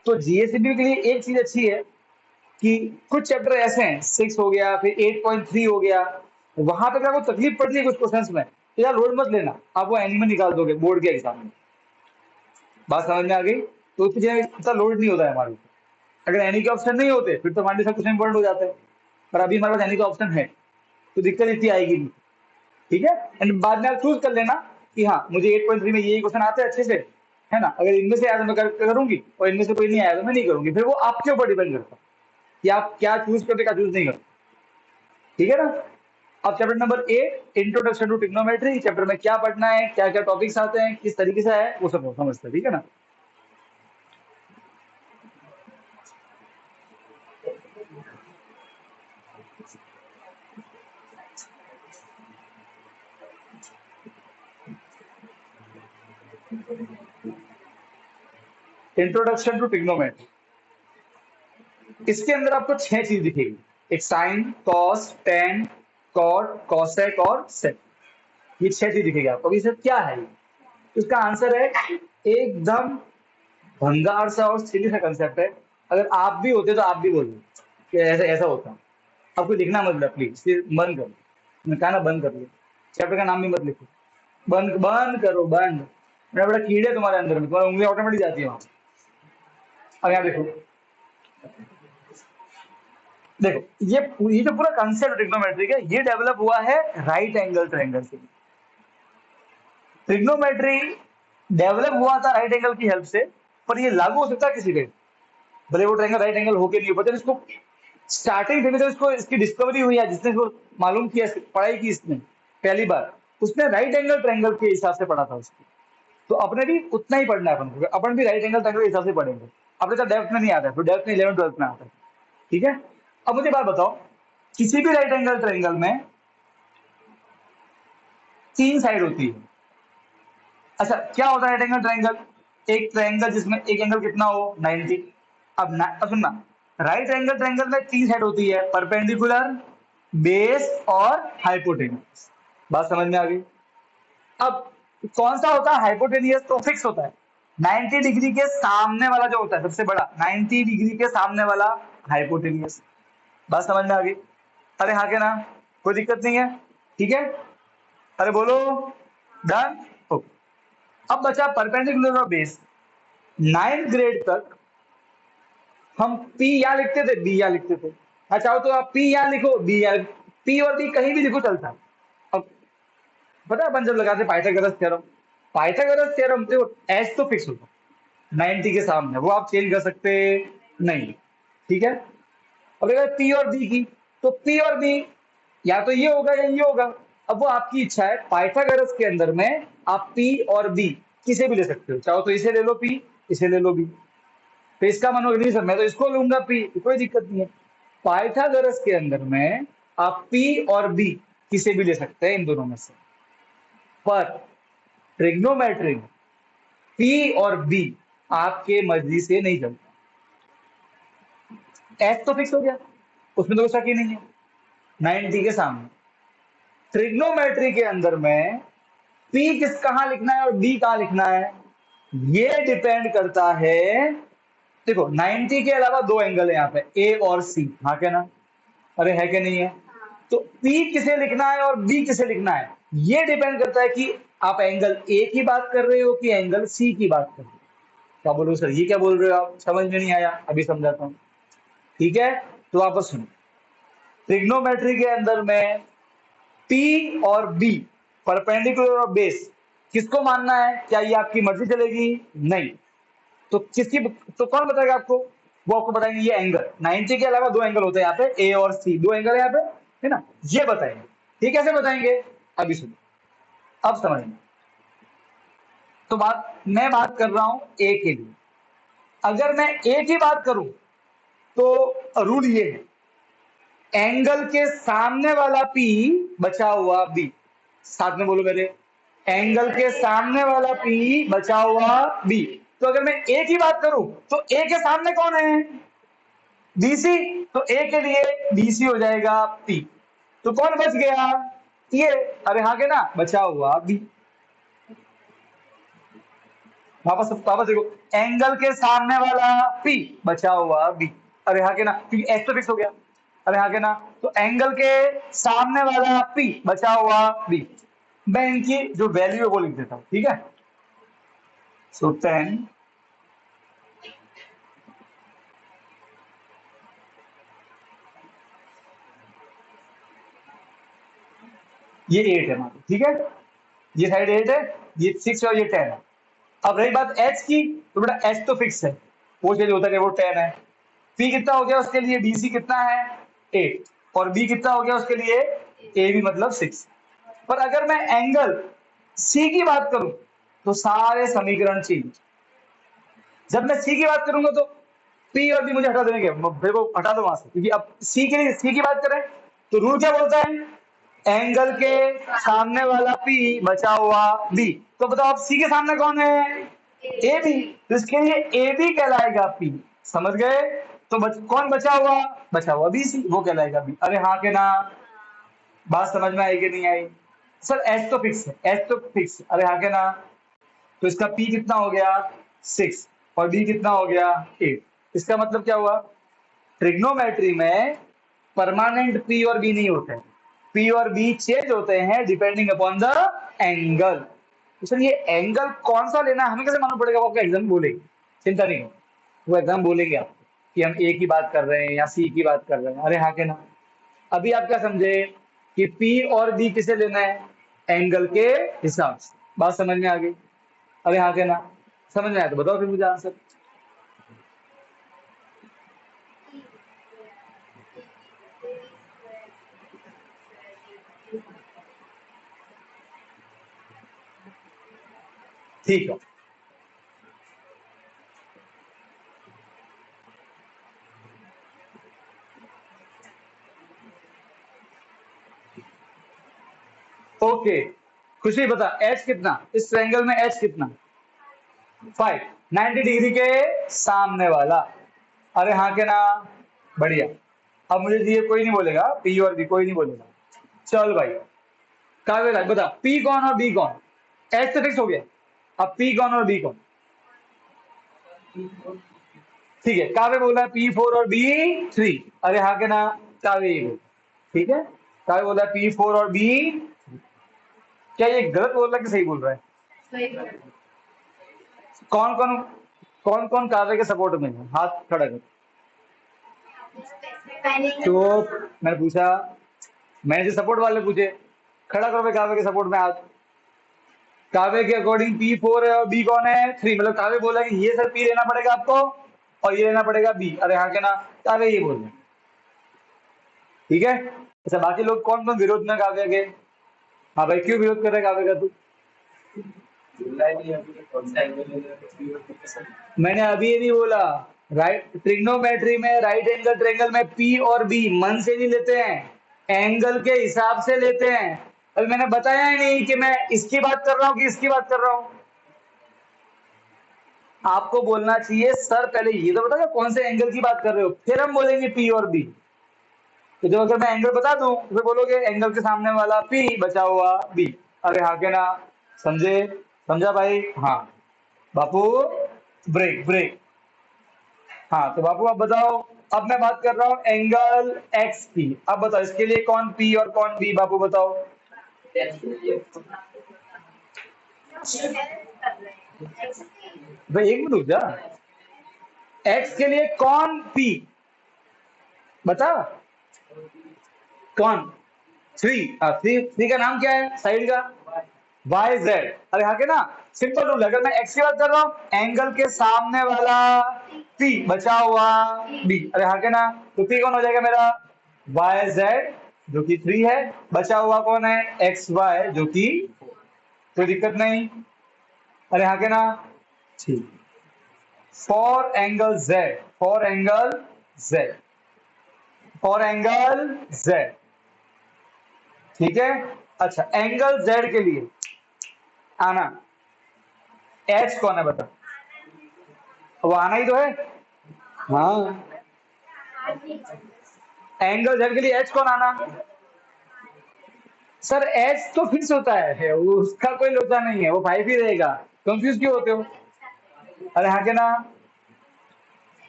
तो जीएसबी के लिए एक चीज अच्छी है कि कुछ चैप्टर ऐसे हैं, 6 हो गया, फिर 8.3 हो गया, वहां पे अगर आपको तकलीफ पड़ती है कुछ क्वेश्चंस में, तो यार लोड मत लेना, आप वो एनी में निकाल दोगे बोर्ड के एग्जाम में। बात समझ में आ गई? तो उसकी जगह इतना लोड नहीं होता है हमारे ऊपर। अगर एनी के ऑप्शन नहीं होते फिर तो हमारे लिए सब कुछ इंपॉर्टेंट हो जाता है, पर अभी हमारे पास एनी का ऑप्शन है, तो दिक्कत इतनी आएगी नहीं। ठीक है, एंड बाद में आप चूज कर लेना कि हाँ मुझे 8.3 में ये क्वेश्चन आते हैं अच्छे से, है ना, अगर इनमें से आया तो मैं करूंगी, और इनमें से कोई नहीं आया तो मैं नहीं करूंगी, फिर वो आपके ऊपर डिपेंड करता है कि आप क्या चूज करते क्या चूज नहीं करते। ठीक है ना? अब chapter number 8, introduction to trigonometry, chapter में क्या पढ़ना है, क्या क्या टॉपिक्स आते हैं, किस तरीके से है, वो सब समझते हैं। ठीक है ना? इंट्रोडक्शन टू ट्रिग्नोमेट्री, इसके अंदर आपको 6 चीज दिखेगी, एक sine, cos, tan, cot, cosec और सेक, ये 6 चीज दिखेगी आपको। अभी सर क्या है ये? इसका आंसर है एकदम भंगार सा और सीधी सा कंसेप्ट है। अगर आप भी होते तो आप भी बोलो कि ऐसा ऐसा होता। आपको लिखना मत प्लीज, बंद करो, मैं कहा ना बंद कर लो, चैप्टर का नाम भी मत लिखो, बंद बंद करो बंद। मेरा बड़ा कीड़े तुम्हारे अंदर में, तुम्हारी उंगली ऑटोमेटिक जाती है वहां। अब यहाँ देखो, देखो ये जो पूरा कंसेप्ट ट्रिग्नोमेट्री का, ये डेवलप हुआ है राइट एंगल ट्रायंगल से। ट्रिग्नोमेट्री डेवलप हुआ था राइट एंगल की हेल्प से, पर ये लागू हो सकता है किसी पे, भले वो ट्रायंगल राइट एंगल होके नहीं हो, जब इसको स्टार्टिंग में जब इसको इसकी डिस्कवरी हुई है, जिसने इसको मालूम किया, पढ़ाई की इसने पहली बार, उसने राइट एंगल ट्रायंगल के हिसाब से पढ़ा था उसको। तो अपने भी उतना ही पढ़ना है अपन को, अपन भी राइट एंगल ट्रायंगल के हिसाब से पढ़ेंगे। अपने तो डेप्थ में नहीं आता है, तो डेप्थ में 11th-12th में आता है। ठीक है, अब मुझे बात बताओ, किसी भी राइट एंगल ट्रायंगल में 3 साइड होती है। अच्छा, क्या होता है राइट एंगल ट्रायंगल? एक ट्रायंगल जिसमें एक एंगल कितना हो, 90। अब सुनना, राइट एंगल ट्रायंगल में 3 साइड होती है, परपेंडिकुलर, बेस और हाइपोटेन्यूज। बात समझ में आ गई? अब कौन सा होता है हाइपोटेनियस? तो फिक्स होता है 90 डिग्री के सामने वाला जो होता है सबसे बड़ा, 90 डिग्री के सामने वाला हाइपोटेनियस। बात समझ में आ गई? अरे हाँ के ना, कोई दिक्कत नहीं है? ठीक है, अरे बोलो, डन। ओके, अब बचा परपेंडिकुलर और बेस। 9th ग्रेड तक हम P यहाँ लिखते थे, B यहाँ लिखते थे। अच्छा, तो आप P यहाँ लिखो, B यहाँ, P और B कहीं भी लिखो चलता है। अब पता है अपन जब लगाते पाइथागोरस थ्योरम, पाइथागोरस थ्योरम देखो, एच तो फिक्स होता 90 के सामने, वो आप चेंज कर सकते नहीं। ठीक है, अब अगर P और B की, तो P और B या तो ये होगा या ये होगा। अब वो आपकी इच्छा है, पाइथागोरस के अंदर में आप P और B किसे भी ले सकते हो, चाहो तो इसे ले लो P, इसे ले लो B। तो इसका मन हो नहीं सर मैं तो इसको लूंगा P, कोई दिक्कत नहीं है। पाइथागोरस के अंदर में आप P और B किसे भी ले सकते हैं इन दोनों में से, पर ट्रिग्नोमेट्री P और B आपके मर्जी से नहीं चलता। एच तो फिक्स हो गया, उसमें तो कोई शक ही नहीं है, 90 के सामने। ट्रिग्नोमेट्री के अंदर में P किस कहां लिखना है और B कहां लिखना है, ये डिपेंड करता है। देखो 90 के अलावा 2 एंगल है यहाँ पे, A और C, हाँ क्या ना? अरे है क्या नहीं है? तो P किसे लिखना है और B किसे लिखना है, ये डिपेंड करता है कि आप एंगल A की बात कर रहे हो कि एंगल C की बात कर रहे हो। क्या बोलो सर, ये क्या बोल रहे हो आप, समझ में नहीं आया? अभी समझाता हूँ। ठीक है, तो वापस सुनो, ट्रिग्नोमेट्री के अंदर में P और B, परपेंडिकुलर और बेस, किसको मानना है? क्या ये आपकी मर्जी चलेगी? नहीं। तो किसकी, तो कौन बताएगा आपको? वो आपको बताएंगे ये एंगल, 90 के अलावा 2 एंगल होते हैं यहाँ पे, A और C, 2 एंगल है यहाँ पे, है ना, ये बताएंगे। ठीक है, कैसे बताएंगे? अभी सुनो, अब समझना। तो मैं बात कर रहा हूं A के लिए। अगर मैं A की बात करूं तो रूल ये है, एंगल के सामने वाला P बचा हुआ B, साथ में बोलो मेरे, एंगल के सामने वाला P बचा हुआ B। तो अगर मैं A की बात करूं तो A के सामने कौन है? BC। तो A के लिए BC हो जाएगा P। तो कौन बच गया? ये, अरे हाँ के ना, बचा हुआ B। वापस वापस देखो, एंगल के सामने वाला P बचा हुआ B। अरे हाँ के ना, क्योंकि एच तो फिक्स हो गया। अरे हाँ के ना, तो एंगल के सामने वाला P बचा हुआ B। मैं इनकी जो वैल्यू है वो लिख देता हूँ, ठीक है। सो 10 ये 8 है हमारा, ठीक है। ये साइड 8 है, ये 6 और ये 10 है। अब रही बात एच की, तो बेटा एच तो फिक्स है, वो चेंज होता है, वो 10 है। पी कितना हो गया उसके लिए, डीसी कितना है 8, और बी कितना हो गया उसके लिए ए बी मतलब 6। पर अगर मैं एंगल सी की बात करूं तो सारे समीकरण चेंज। जब मैं सी की बात करूंगा तो पी और बी मुझे हटा देंगे, मेरे को हटा दो वहां से, क्योंकि अब सी के लिए सी की बात करें तो रूल क्या बोलता है, एंगल के सामने वाला पी बचा हुआ बी। तो बताओ अब सी के सामने कौन है, ए बी, तो इसके लिए ए बी कहलाएगा पी। समझ गए। तो कौन बचा हुआ बी सी, वो कहलाएगा बी। अरे हाँ के ना, बात समझ में आई कि नहीं आई। सर एच तो फिक्स है, एच तो फिक्स है। अरे हाँ के ना, तो इसका P कितना हो गया 6 और B कितना हो गया 8। इसका मतलब क्या हुआ, ट्रिग्नोमेट्री में परमानेंट P और B नहीं होते हैं, P और B चेंज होते हैं डिपेंडिंग अपॉन द एंगल। तो सर ये एंगल कौन सा लेना हमें कैसे मालूम पड़ेगा, वो आपका एग्जाम बोलेंगे, चिंता नहीं करो, वो एग्जाम बोलेंगे आपको कि हम A की बात कर रहे हैं या C की बात कर रहे हैं। अरे हाँ के ना, अभी आप क्या समझे कि P और B किसे लेना है, एंगल के हिसाब से। बात समझ में आ गई। अरे हाँ के ना, समझ में आया तो बताओ फिर मुझे आंसर। ठीक है, ओके। खुशी बता एच कितना, इस ट्रायंगल में एच कितना, 5, 90 डिग्री के सामने वाला। अरे हाँ के ना, बढ़िया। अब मुझे ये कोई नहीं बोलेगा, पी और बी कोई नहीं बोलेगा। चल भाई, काव्य बता पी कौन और बी कौन, एच तो फिक्स हो गया, अब पी कौन और बी कौन। ठीक है, काव्य बोला P4 और B3। अरे हाँ के ना, काव्य ये बोल, ठीक है। काव्य बोला P4 और B। क्या ये गलत बोल रहा है कि सही बोल रहा है, कौन कौन कौन कौन काव्य के सपोर्ट में है, हाथ खड़ा कर। तो मैंने पूछा, मैंने जो सपोर्ट वाले पूछे, खड़ा करो भाई काव्य के सपोर्ट में हाथ। काव्य के अकॉर्डिंग P4 है और B कौन है 3, मतलब काव्य बोला कि ये सर P लेना पड़ेगा आपको और ये लेना पड़ेगा B। अरे हाँ क्या ना, काव्य ये बोल रहे, ठीक है। अच्छा बाकी लोग कौन कौन विरोध में काव्य के, हाँ भाई क्यों विरोध कर रहे काव्य का तू, मैंने अभी ये नहीं बोला। राइट ट्रिग्नोमेट्री में राइट एंगल ट्रायंगल में पी और बी मन से नहीं लेते हैं, एंगल के हिसाब से लेते हैं। अभी मैंने बताया ही नहीं कि मैं इसकी बात कर रहा हूं कि इसकी बात कर रहा हूं। आपको बोलना चाहिए सर पहले ये तो बताओ कौन से एंगल की बात कर रहे हो, फिर हम बोलेंगे पी और बी। तो जब अगर मैं एंगल बता दूं तो फिर बोलोगे एंगल के सामने वाला पी बचा हुआ बी। अरे हाँ के ना, समझे, समझा भाई। हाँ बापू, ब्रेक ब्रेक। हाँ तो बापू आप बताओ, अब मैं बात कर रहा हूँ एंगल एक्स की। अब बताओ इसके लिए कौन पी और कौन बी, बापू बताओ। भाई एक मिनट रुक जा, एक्स के लिए कौन पी बता, कौन 3, थ्री थ्री का नाम क्या है साइड का, वाई जेड। अरे हाँ के ना, सिंपल रूल है, अगर मैं एक्स की बात कर रहा हूँ एंगल के सामने वाला पी बचा हुआ बी। अरे हाँ के ना, तो पी कौन हो जाएगा मेरा वाई जेड जो कि 3 है, बचा हुआ कौन है एक्स वाई जो कि, कोई दिक्कत नहीं। अरे हाँ के ना, ठीक। For angle Z, for angle Z, for angle Z, ठीक है। अच्छा एंगल जेड के लिए आना, एच कौन है बता, वो आना ही तो है। हाँ एंगल जेड के लिए एच कौन आना, सर एच तो फिक्स होता है, वो उसका कोई लोचा नहीं है, वो 5 ही रहेगा। कंफ्यूज क्यों होते हो, अरे हाँ के ना?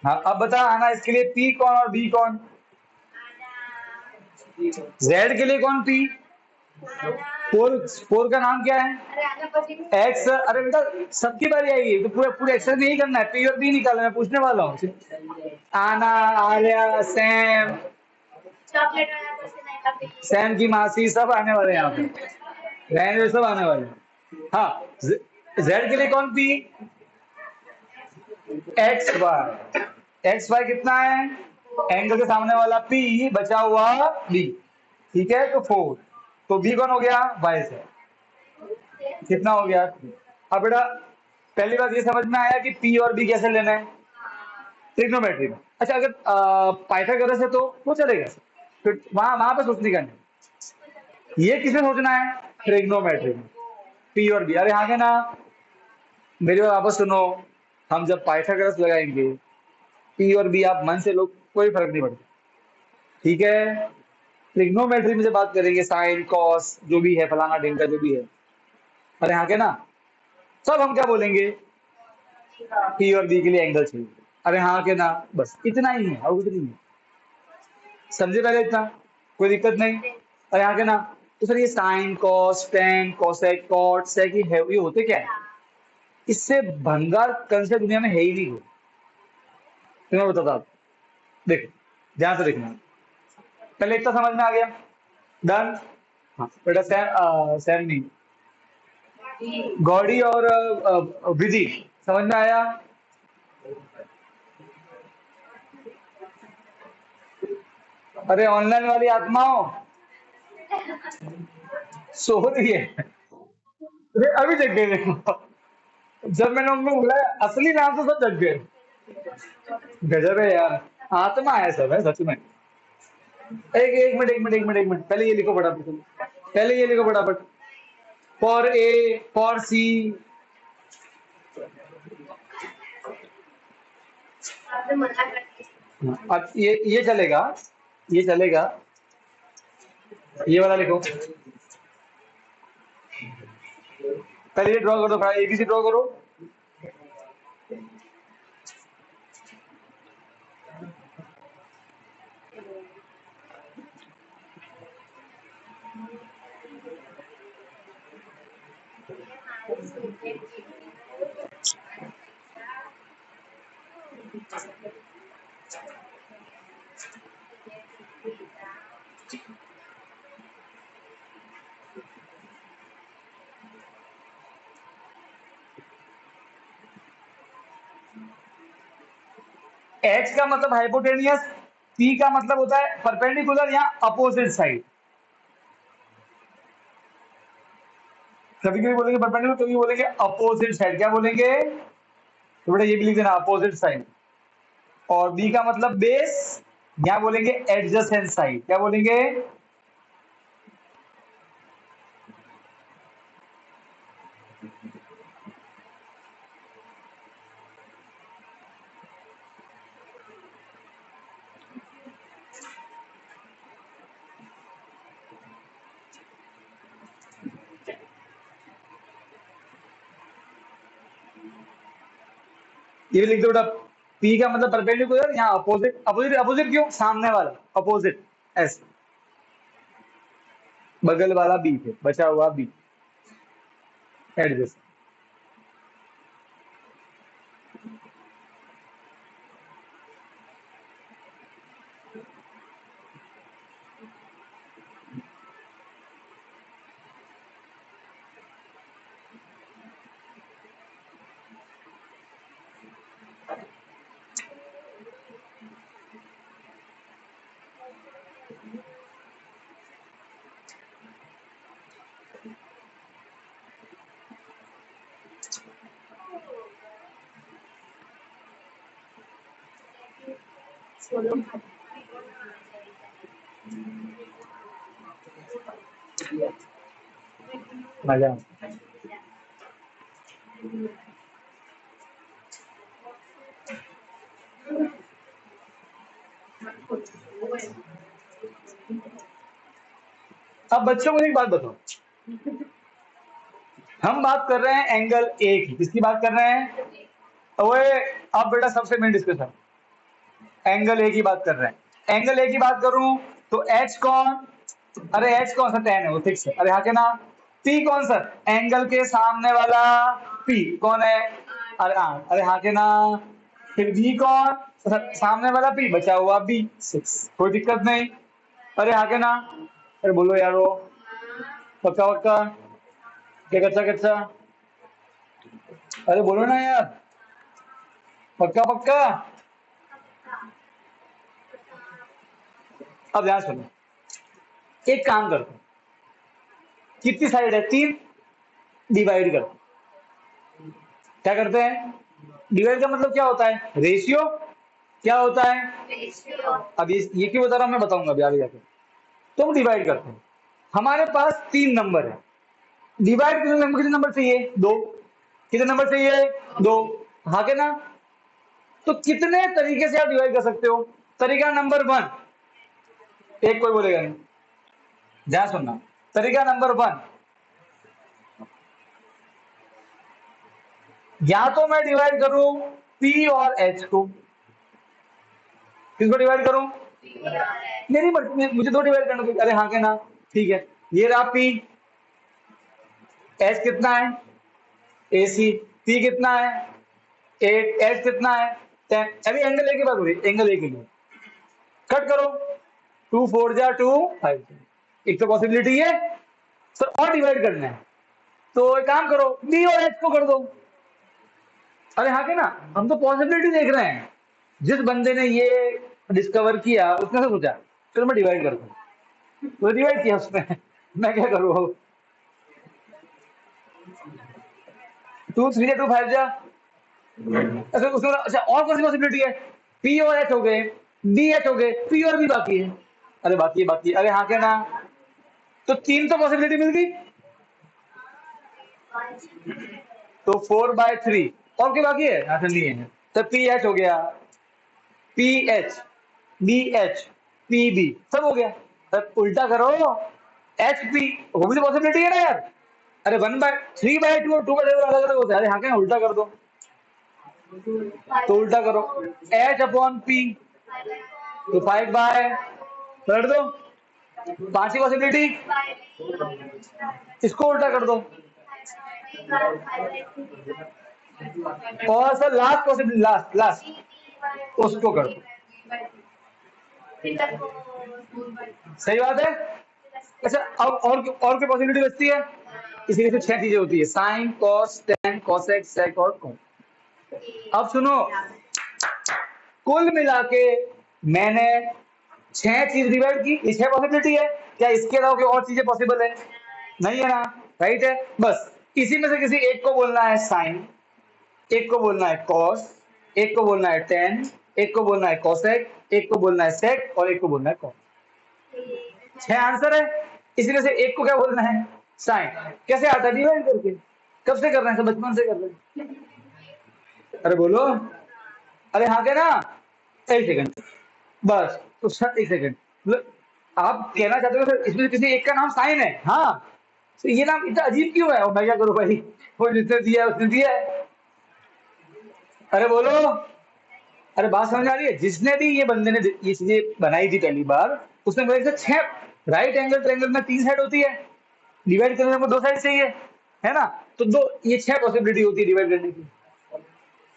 हाँ अब बता आना इसके लिए पी कौन और बी कौन? जेड के लिए कौन पी? फोर फोर का नाम क्या है? एक्स। अरे बेटा सबकी बारी आएगी तो पूरा पूरा एक्सरसाइज नहीं करना है, पी और बी निकालना है, मैं पूछने वाला हूँ। आना, आर्या, सैम, सैम की मासी सब आने वाले हैं यहाँ पे, रहने दो, सब आने वाले हैं। हाँ जेड के लिए कौन P? X Y. X Y कितना है? एंगल के सामने वाला पी बचा हुआ बी, ठीक है तो फोर, तो बी कौन हो गया? वाई से। कितना हो गया? अब बेटा पहली बात ये समझ में आया कि पी और बी कैसे लेना है ट्रिग्नोमेट्री में। अच्छा अगर पाइथागोरस है तो वो चलेगा, फिर वहां वहां पे सोचने का नहीं। ये किसमें सोचना है? ट्रिग्नोमेट्री में, पी और बी। अरे हाँ के ना? मेरी बात वापस सुनो, हम जब पाइथागोरस लगाएंगे पी और बी आप मन से लोग कोई फर्क नहीं पड़ता, ठीक है? ट्रिग्नोमेट्री में जब बात करेंगे साइन कॉस जो भी है फलाना ढिमका जो भी है, अरे हाँ के ना, सब हम क्या बोलेंगे? पी और बी के लिए एंगल चाहिए। अरे हाँ के ना? बस इतना ही है और कुछ नहीं है, समझे पहले इतना? कोई दिक्कत नहीं। अरे हाँ के ना? तो सर ये sine cos tan cosec cot sec ये होते क्या है? इससे भंगार कंसेप्ट दुनिया में है ही नहीं। तो मैं बताता हूँ, देखो ध्यान से देखना, पहले इतना समझ में आ गया? डन। हाँ बेटा सैम सैम नहीं, गौड़ी और विधि समझ में आया? अरे ऑनलाइन वाली आत्माओं सो रही है। अरे अभी जग गए देखो, जब मैंने उनको बुलाया असली नाम से सब जग गए। गजब है यार, आत्मा है सब है सच में। एक मिनट एक मिनट एक मिनट एक मिनट, पहले ये लिखो फटाफट, पहले ये लिखो फटाफट, फॉर ए फॉर सी। अब ये चलेगा, ये चलेगा, ये वाला लिखो, पहले ये ड्रॉ कर दो, एबीसी ड्रॉ करो। एच का मतलब हाइपोटेनियस, पी का मतलब होता है परपेंडिकुलर या अपोजिट साइड। कभी कभी बोलेंगे परपेंडिकुलर, कभी बोलेंगे अपोजिट साइड। क्या बोलेंगे? तो बेटा ये भी लिख देना अपोजिट साइड। और बी का मतलब बेस, क्या बोलेंगे? Adjacent side. क्या बोलेंगे? ये भी लिख दो बेटा, पी का मतलब परपेंडिकुलर या अपोजिट। अपोजिट अपोजिट क्यों? सामने वाला अपोजिट, ऐसे बगल वाला बी पे बचा हुआ बी, एडजेसेंट। मजा। अब बच्चों को एक बात बताओ, हम बात कर रहे हैं एंगल ए की, किसकी बात कर रहे हैं? ओए अब बेटा सबसे मेन डिस्कशन, एंगल ए की बात कर रहे हैं। एंगल ए की बात करूं तो एच कौन, अरे एच कौन सा, टेन है वो फिक्स है। अरे हाँ के ना, पी कौन सा, एंगल के सामने वाला पी कौन है, अरे हाँ, अरे हाँ के ना। फिर बी कौन, सामने वाला पी, बचा हुआ बी, सिक्स, कोई दिक्कत नहीं। अरे हाँ के ना, अरे बोलो यारो, पक्का पक्का, क्या कच्चा कच्चा, अरे बोलो ना यार, पक्का पक्का। अब ध्यान सुनो, एक काम करते हैं, कितनी साइड है, तीन, डिवाइड करते हैं। क्या करते हैं, डिवाइड का मतलब क्या होता है, रेशियो, क्या होता है, अब ये क्यों बता रहा हूं मैं बताऊंगा अभी आगे जाके। तो हम डिवाइड करते हैं, हमारे पास तीन नंबर है, डिवाइड कितने नंबर चाहिए, दो, कितने नंबर चाहिए, दो, हाँ के ना। तो कितने तरीके से आप डिवाइड कर सकते हो, तरीका नंबर वन, एक कोई बोलेगा नहीं, ध्यान सुनना, तरीका नंबर वन, या तो मैं डिवाइड करूं पी और एच को, किसको डिवाइड करूं, मेरी मर्जी, मुझे दो डिवाइड करना कोई, अरे हाँ के ना, ठीक है, ये रहा पी, एच कितना है, एसी, पी कितना है, एट, एच कितना है, 10। अभी एंगल ए की बात हो रही, एंगल ए के लिए कट करो, टू फोर जा टू फाइव, एक तो पॉसिबिलिटी है सर, और डिवाइड करना है, तो एक काम करो, बी और एच को कर दो। अरे हाँ के ना, हम तो पॉसिबिलिटी देख रहे हैं, जिस बंदे ने ये डिस्कवर किया उसने तो सोचा चलो मैं डिवाइड करता हूँ, तो डिवाइड किया उसने मैं क्या करूँ, टू थ्री जा टू फाइव जा, अच्छा उसमें, अच्छा और कौन सी पॉसिबिलिटी है, पी और एच हो गए, डी एच हो गए, पी और बी बाकी है, अरे बाकी है बाकी, अरे हाँ क्या ना, तो तीन तो पॉसिबिलिटी मिल गई, तो 4/3 और क्या बाकी है, अच्छा नहीं है, तो पी एच हो गया, P H, B H, P B, सब हो गया। अब उल्टा करो, एच पी, वो भी तो पॉसिबिलिटी है ना यार, अरे 1/3/2 और 2/2 अलग अलग होता है, अरे हाँ क्या उल्टा कर दो, तो उल्टा करो, एच अपॉन पी, तो 5 कर दो, पांचवी पॉसिबिलिटी, इसको उल्टा कर दो, और sir last possibility, last last उसको कर दो, सही बात है। अच्छा अब और क्या पॉसिबिलिटी बचती है, इसी से छह चीजें होती है, sine cos tan cosec sec और कॉस। अब सुनो, कुल मिला के मैंने छह चीज डिवाइड की, ये छह पॉसिबिलिटी है, क्या इसके अलावा कोई और चीजें पॉसिबल है, नहीं है ना, राइट है, बस इसी में से किसी एक को बोलना है साइन, एक को बोलना है कॉस, एक को बोलना है टेन, एक को बोलना है कॉसेक, एक को बोलना है सेक और एक को बोलना है कॉस, छह आंसर है, इसी में से एक को क्या बोलना है, साइन। कैसे आता है, डिवाइड करके, कब से कर रहे हैं, सब बचपन से कर रहे हैं, अरे बोलो, अरे हाँ क्या ना, एक सेकंड, बस तो सर एक सेकंड, मतलब आप कहना चाहते हो सर इसमें से किसी एक का नाम साइन है, हाँ, तो ये नाम इतना अजीब क्यों है, और मैं क्या करूं भाई, वो जिसने दिया है उसने दिया है, अरे बोलो, अरे बात समझ आ रही है, जिसने भी ये बंदे ने ये चीजें बनाई थी पहली बार, उसने बोला था छह, राइट एंगल ट्रायंगल में तीन साइड होती है, डिवाइड करने में दो साइड चाहिए, है ना, तो दो, ये छह पॉसिबिलिटी होती है डिवाइड करने की,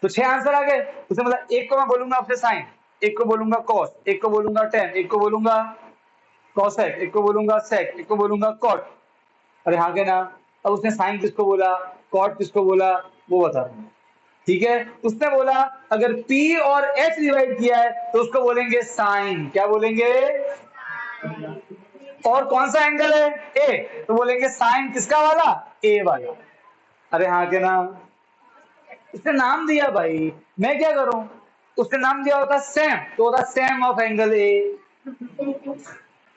तो छह आंसर आ गए, उसमें मतलब एक को मैं बोलूंगा आपसे साइन, एक को बोलूंगा कॉस, एक को बोलूंगा टेन, एक को बोलूंगा कॉसेक, एक को बोलूंगा सेक, एक को बोलूंगा कॉट, अरे हाँ क्या ना, अब उसने साइन किसको बोला, कॉट किसको बोला, वो बता रहा हूँ, ठीक है, उसने बोला अगर P और H डिवाइड किया है तो उसको बोलेंगे साइन, क्या बोलेंगे, और कौन सा एंगल है, ए, तो बोलेंगे साइन किसका वाला, ए वाला, अरे हाँ के ना, उसने नाम दिया भाई, मैं क्या करूं, उसने नाम दिया होता सेम, तो होता सेम ऑफ एंगल ए,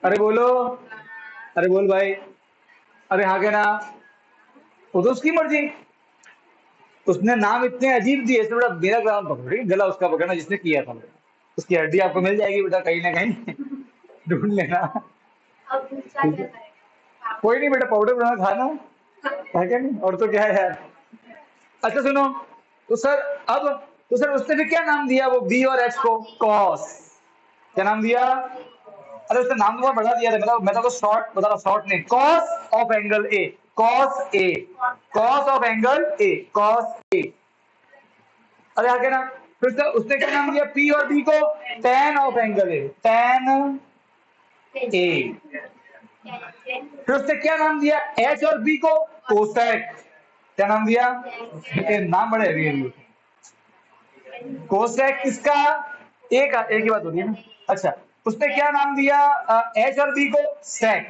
अरे बोलो, अरे बोल भाई, अरे हाँ के ना, वो तो उसकी मर्जी, उसने नाम इतने अजीब दिए, इससे बड़ा मेरा नाम पकड़, गला उसका पकड़ना जिसने किया था, उसकी हड्डी आपको मिल जाएगी बेटा कहीं ना कहीं ढूंढ लेना, कोई नहीं बेटा, पाउडर बना खाना है क्या नहीं, और तो क्या है यार। अच्छा सुनो, तो सर अब तो सर उसने भी क्या नाम दिया वो बी और एच को? कॉस। क्या नाम दिया? अरे उसने नाम तो बहुत बड़ा दिया था, मैं तो शॉर्ट बता रहा, शॉर्ट नहीं, cos of angle A, cos A, cos of angle A, cos A. अरे आगे ना, फिर से उसने क्या नाम दिया पी और बी को? Tan of angle A, tan A. फिर उसने क्या नाम दिया एच और बी को? कोसेक। क्या नाम दिया? नाम बड़े हैवी है। कोसेक किसका? ए का, ए की बात हो रही है ना। अच्छा, उसने क्या नाम दिया एच और बी को? सेक,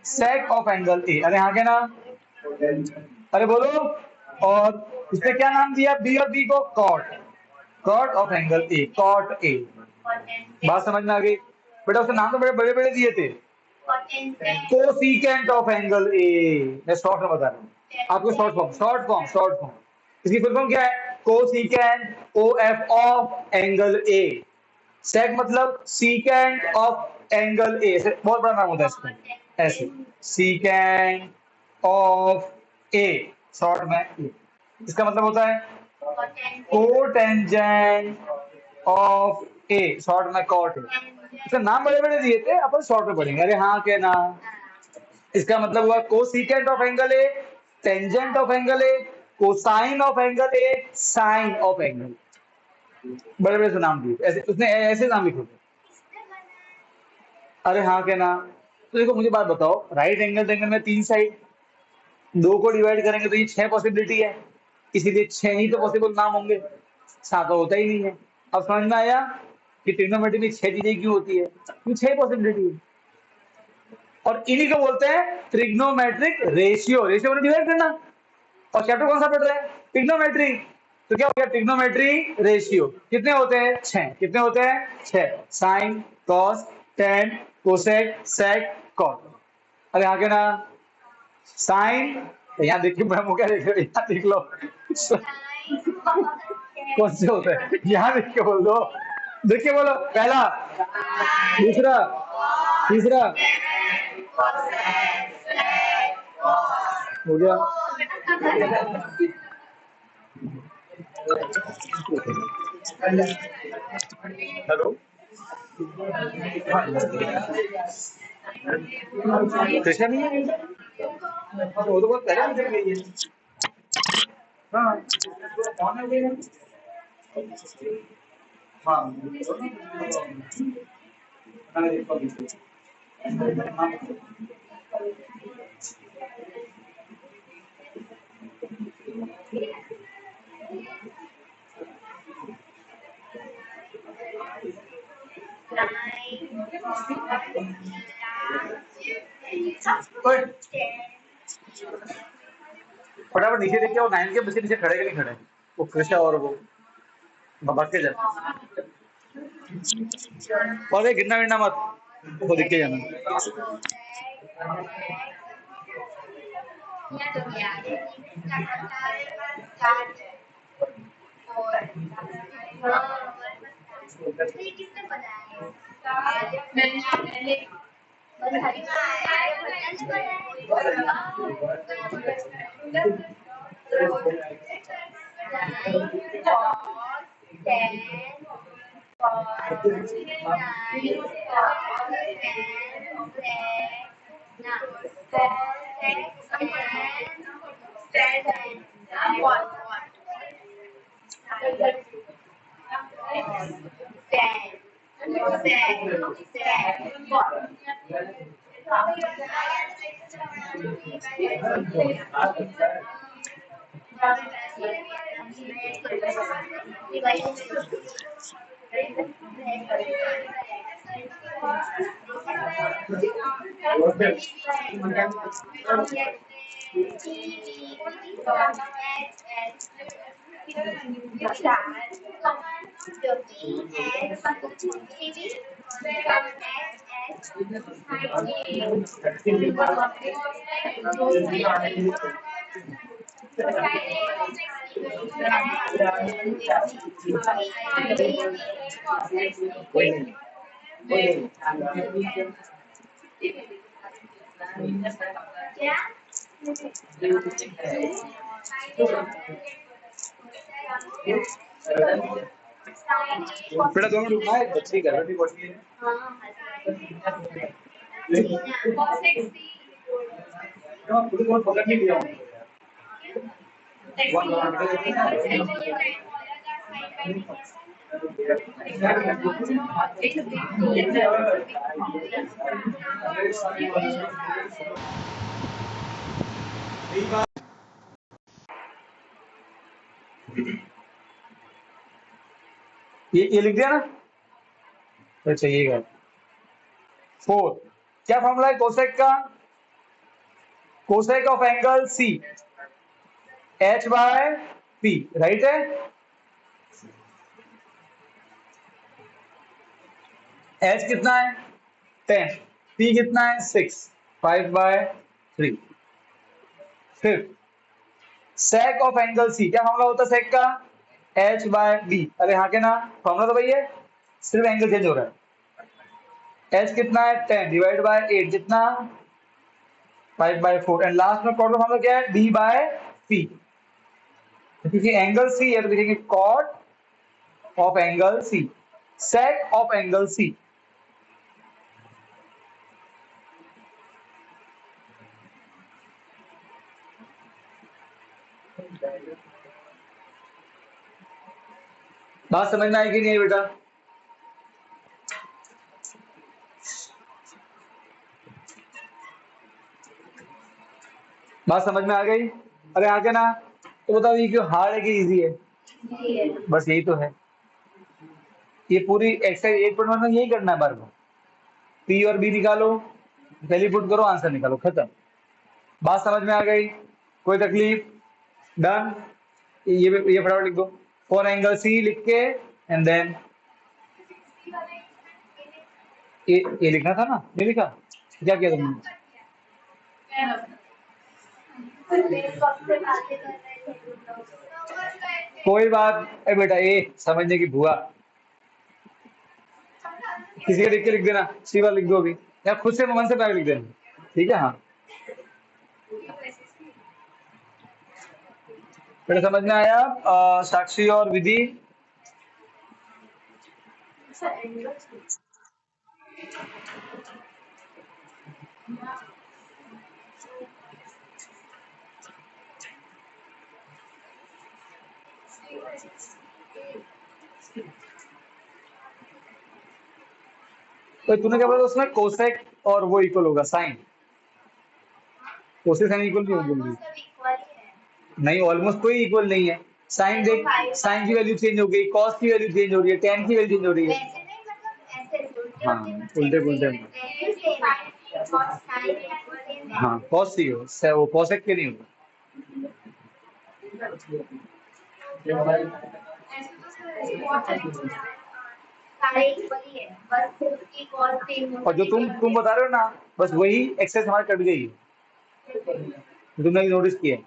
सेक ऑफ एंगल ए। अरे हाँ के ना, अरे बोलो। और उसने क्या नाम दिया बी और बी को? Cot, cot of angle A, cot A. बात समझ में आ गई बेटा? उसके नाम तो बड़े बड़े बड़े दिए थे। कोसिकेंट ऑफ एंगल ए, मैं शॉर्ट में बता रहा हूँ आपको, short form, short form, short form. इसकी फुल फॉर्म क्या है? Cosecant O F of angle A. Sec मतलब सीकेंट ऑफ एंगल ए, बहुत बड़ा नाम होता है इसका, ऐसे सीकेंट ऑफ ए, शॉर्ट में ए। इसका मतलब होता है कोटेंजेंट ऑफ ए, शॉर्ट में कॉट ए। इसका नाम बड़े बड़े दिए थे, अपन शॉर्ट में पढ़ेंगे। अरे हाँ के ना, इसका मतलब हुआ cosecant of angle A, tangent of angle A, cosine of angle A, sine of angle. बड़े बड़े से नाम दिए, ऐसे उसने ऐसे नाम लिखे थे। अरे हाँ के ना, तो देखो मुझे बात बताओ, राइट एंगल ट्रायंगल में तीन साइड, दो को डिवाइड करेंगे तो ये 6 पॉसिबिलिटी है, इसीलिए 6 ही तो पॉसिबल नाम होंगे, 7 तो होता ही नहीं है। अब समझ में आया कि ट्रिग्नोमेट्री में 6 चीजें क्यों होती है? क्यों 6 पॉसिबिलिटी है। और इन्हीं को बोलते हैं ट्रिग्नोमेट्रिक रेशियो, रेशियो को डिवाइड करना। और चैप्टर कौन सा पढ़ रहे हैं? ट्रिग्नोमेट्री। तो क्या हो गया? ट्रिग्नोमेट्री रेशियो कितने होते हैं? 6। कितने होते हैं? 6। साइन, कॉस, टेन, कोसेक, सेक, कॉट। अरे आगे ना, साइन, यहाँ देखिए, मैं क्या देख रहे हो, यहाँ देख लो कौन से होते हैं, यहाँ देख के बोल दो, देख के बोलो। पहला, दूसरा, तीसरा, हो गया। हेलो, कृष्णा नहीं है? वो तो बहुत पहले निकल गई है। हाँ, कौन है वो? हाँ, फटाफट नीचे देखिए, वो 9 के बच्चे नीचे खड़े के नहीं खड़े, वो कृष्णा और वो भाग के जाए, और ये गिरना गिरना मत, वो दिख के जाना। बेटा दोनों रुकना है, बच्ची कर रही थी। पकड़ नहीं लिया ये लिख दिया ना, तो चाहिएगा 4। क्या फॉर्मूला है कोसेक का? Cosec of angle C H by P, right है। एच कितना है 10, पी कितना है 6, 5/3। फिर सेक ऑफ एंगल सी, क्या फॉर्मूला होता है सेक का? H by B. अरे हाँ के ना, फॉर्मूला तो वही है, सिर्फ एंगल चेंज हो रहा है। एच कितना है 10 डिवाइड बाय 8 कितना 5/4। एंड लास्ट में कॉट का फॉर्मूला क्या है? B by P. क्योंकि एंगल सी है तो लिखेंगे cot of angle C, sec of angle C. बात समझ में आएगी नहीं बेटा? बात समझ में आ गई? अरे आगे ना, तो बताओ ये क्यों हार्ड है कि इजी है? बस यही तो है, ये पूरी एक्सरसाइज 8.1 में यही करना है बार बार। पी और बी निकालो, पहली पुट करो, आंसर निकालो, खत्म। बात समझ में आ गई? कोई तकलीफ? डन। ये फटाफट लिख दो, फॉर एंगल सी लिख के एंड देन ये लिखना था ना, नहीं लिखा? क्या किया तुमने? कोई बात है बेटा, ये समझने की भूआ। किसी का लिख के लिख देना, सीवा लिख दो अभी, या खुद से मन से पैर लिख देना, ठीक है? हाँ बेटा समझ में आया? साक्षी और विधि? तो तूने क्या बोला उसमें? कोसेक और वो इक्वल होगा साइन, कोसेक साइन इक्वल नहीं होगी। नहीं, ऑलमोस्ट कोई इक्वल नहीं है। साइन देख, साइन की वैल्यू चेंज हो गई, कॉस की वैल्यू चेंज हो रही है, टेन की वैल्यू चेंज हो रही है। हाँ उल्टे पुल्टे। हाँ कॉस सी हो, वो कोसेक के नहीं होगा। और जो तुम बता रहे हो ना, बस वही एक्सेस हमारी कट गई है, तुमने नोटिस किया?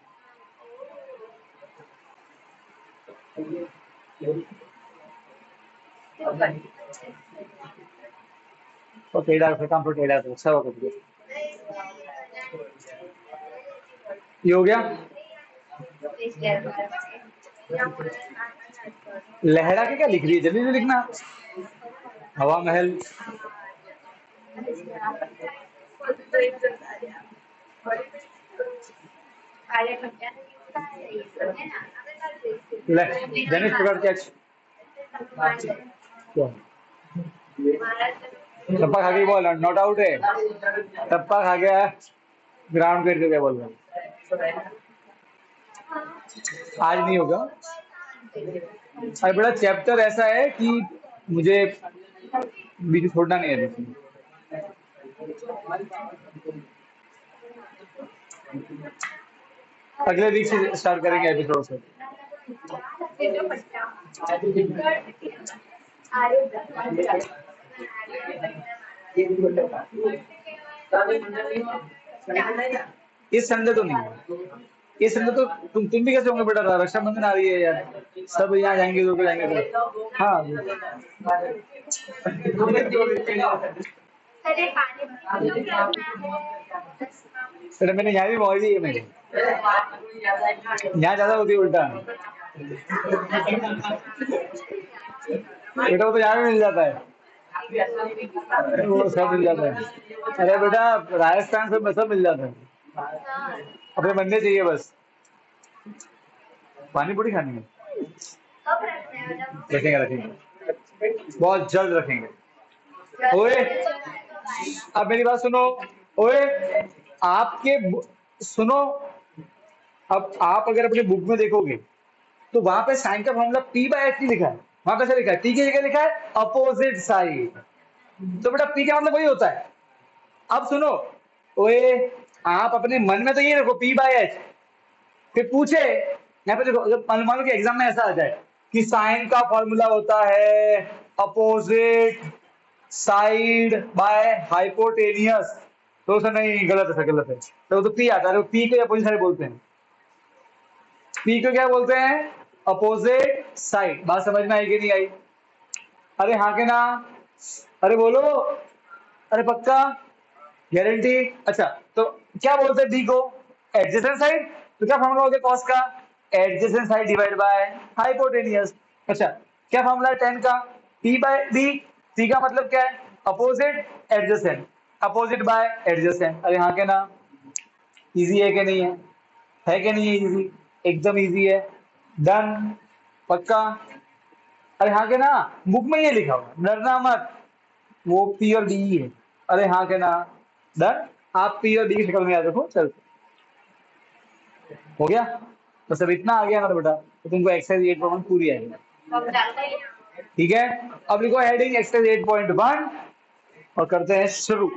तो टेढ़ा फिर काम, तो टेढ़ा तो अच्छा होगा। ये हो गया। लहरा के क्या लिख रही है, जल्दी से लिखना। हवा महल, गणेश प्रकार कैच, टप्पा खा गई बॉल, नॉट आउट है, टप्पा खा गया, ग्राउंड पे क्या बोल रहा हूँ, आज नहीं होगा। अरे बड़ा चैप्टर ऐसा है कि मुझे बीच छोड़ना नहीं है इसमें। अगले वीक से स्टार्ट करेंगे एपिसोड से। इस संडे तो नहीं है, इस संडे तो तुम भी कैसे होंगे बेटा? रक्षाबंधन आ रही है यार, सब यहाँ जाएंगे, दो जाएंगे तो। हाँ बेटा मैंने यहाँ भी मौज ली है, मेरे यहाँ ज्यादा होती है उल्टा। बेटा वो तो यहाँ भी मिल जाता है, वो सब मिल जाता है। अरे बेटा राजस्थान से सब मिल जाता है, अपने बनने चाहिए बस। पानी पूरी खानी है, रखेंगे रखेंगे, बहुत जल्द रखेंगे। ओए अब मेरी बात सुनो, ओए आपके सुनो, अब आप अगर अपनी बुक में देखोगे तो वहां पे साइन का फॉर्मूला पी बाय एच लिखा है, वहां पे से लिखा है टी की जगह लिखा है अपोजिट साइड, तो बेटा पी का मतलब वही होता है। अब सुनो, ओए आप अपने मन में तो ये रखो पी बाय एच, फिर पूछे यहाँ पे देखो, अगर मान लो कि एग्जाम में ऐसा आ जाए कि साइन का फॉर्मूला होता है अपोजिट साइड बाय हाइपोटेनियस, तो उसे नहीं, गलत है गलत है, तो पी आता है, पी को अपोजिट साइड बोलते हैं, पी को क्या बोलते हैं, अपोजिट साइड। बात समझ में आई कि नहीं आई? अरे हाँ के ना, अरे बोलो, अरे पक्का, गारंटी। अच्छा तो क्या बोलते हैं डी को, एडजेसेंट साइड, तो क्या फॉर्मूला हो गया कॉस का, adjacent side divide by hypotenuse. अच्छा क्या फॉर्मूला है टेन का, टी बाय डी, टी का मतलब क्या है, opposite adjacent, opposite bye adjacent. अरे हाँ के ना, इजी है कि नहीं है कि नहीं है इजी, एकदम इजी है, डन, पक्का। अरे हाँ के ना, बुक में ये लिखा हुआ, डरना मत, वो पी और डी ही है। अरे हाँ के ना, डन, आप पी और डी की शक्ल में याद रखो, चल हो गया। बस अब इतना आ गया ना तो बेटा, तो तुमको एक्सरसाइज 8.1 पूरी आएगी, ठीक है। अब लिखो हेडिंग एक्सरसाइज 8.1 और करते हैं शुरू।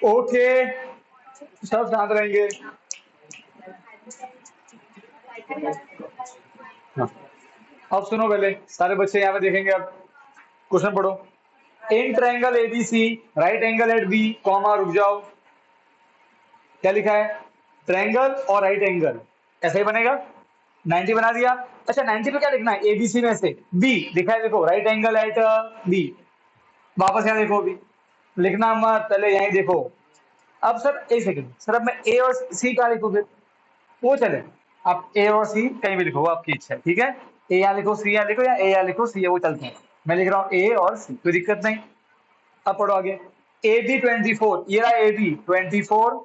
ओके सब शांत रहेंगे। हाँ। अब सुनो पहले सारे बच्चे यहाँ पे देखेंगे, अब क्वेश्चन पढ़ो। In triangle ABC right angle at B comma, रुक जाओ, क्या लिखा है, ट्रायंगल और राइट एंगल, ऐसा ही बनेगा, 90 बना दिया। अच्छा 90 पे क्या लिखना है, एबीसी में से बी लिखा है, देखो राइट एंगल एट बी, वापस यहाँ देखो, बी लिखना मत, पहले यहीं देखो। अब सर एक सेकंड सर, अब मैं ए और सी का लिखूँ फिर, वो चले, आप ए और सी कहीं भी लिखो, वो आपकी इच्छा है, ठीक है, ए यहाँ लिखो सी यहाँ लिखो, या ए यहाँ लिखो सी है, वो चलते हैं। मैं लिख रहा हूँ ए और सी, कोई दिक्कत नहीं। अब पढ़ो आगे, ए बी 24, ये रहा ए बी 24,